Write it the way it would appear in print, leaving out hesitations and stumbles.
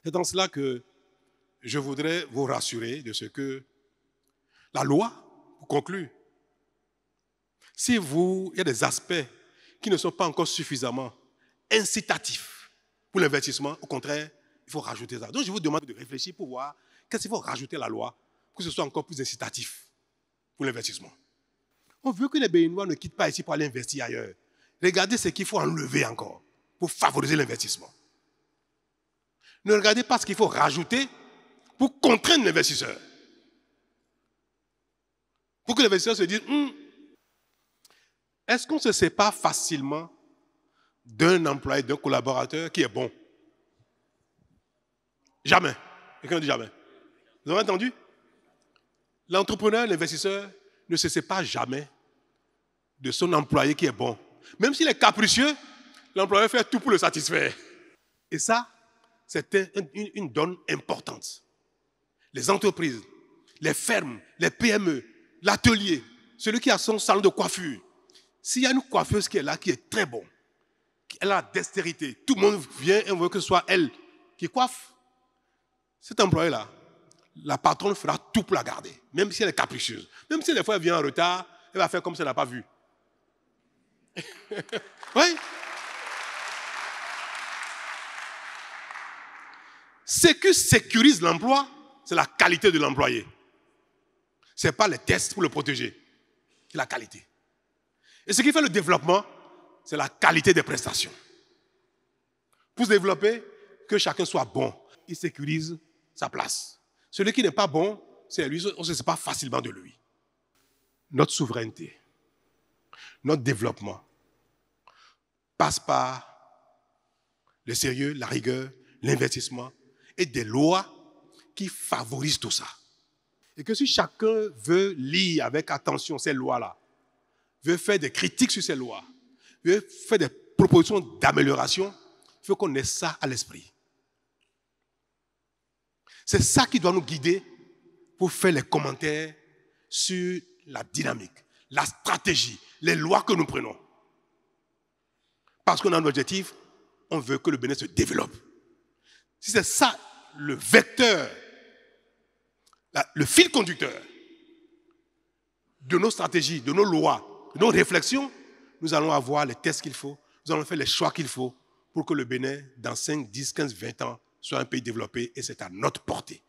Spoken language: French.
C'est dans cela que je voudrais vous rassurer de ce que la loi, pour conclure, il y a des aspects qui ne sont pas encore suffisamment incitatifs pour l'investissement, au contraire, il faut rajouter ça. Donc je vous demande de réfléchir pour voir qu'est-ce qu'il faut rajouter à la loi pour que ce soit encore plus incitatif pour l'investissement. On veut que les Béninois ne quittent pas ici pour aller investir ailleurs. Regardez ce qu'il faut enlever encore pour favoriser l'investissement. Ne regardez pas ce qu'il faut rajouter pour contraindre l'investisseur. Pour que l'investisseur se dise, est-ce qu'on se sépare facilement d'un employé, d'un collaborateur qui est bon? Jamais. Quelqu'un dit jamais. Vous avez entendu? L'entrepreneur, l'investisseur ne se sépare jamais de son employé qui est bon. Même s'il est capricieux, l'employeur fait tout pour le satisfaire. Et ça, c'est une donne importante. Les entreprises, les fermes, les PME, l'atelier, celui qui a son salon de coiffure. S'il y a une coiffeuse qui est là, qui est très bon, elle a la dextérité, tout le monde vient et on veut que ce soit elle qui coiffe. Cet employé-là, la patronne fera tout pour la garder, même si elle est capricieuse. Même si des fois elle vient en retard, elle va faire comme si elle n'a pas vu. Oui. Ce qui sécurise l'emploi, c'est la qualité de l'employé. Ce n'est pas les tests pour le protéger, c'est la qualité. Et ce qui fait le développement, c'est la qualité des prestations. Pour se développer, que chacun soit bon, il sécurise sa place. Celui qui n'est pas bon, c'est lui, on ne se sépare facilement de lui. Notre souveraineté, notre développement passe par le sérieux, la rigueur, l'investissement et des lois qui favorisent tout ça. Et que si chacun veut lire avec attention ces lois-là, veut faire des critiques sur ces lois, veut faire des propositions d'amélioration, il faut qu'on ait ça à l'esprit. C'est ça qui doit nous guider pour faire les commentaires sur la dynamique, la stratégie, les lois que nous prenons. Parce qu'on a un objectif, on veut que le Bénin se développe. Si c'est ça le vecteur, le fil conducteur de nos stratégies, de nos lois, de nos réflexions, nous allons avoir les tests qu'il faut, nous allons faire les choix qu'il faut pour que le Bénin, dans 5, 10, 15, 20 ans, soit un pays développé et c'est à notre portée.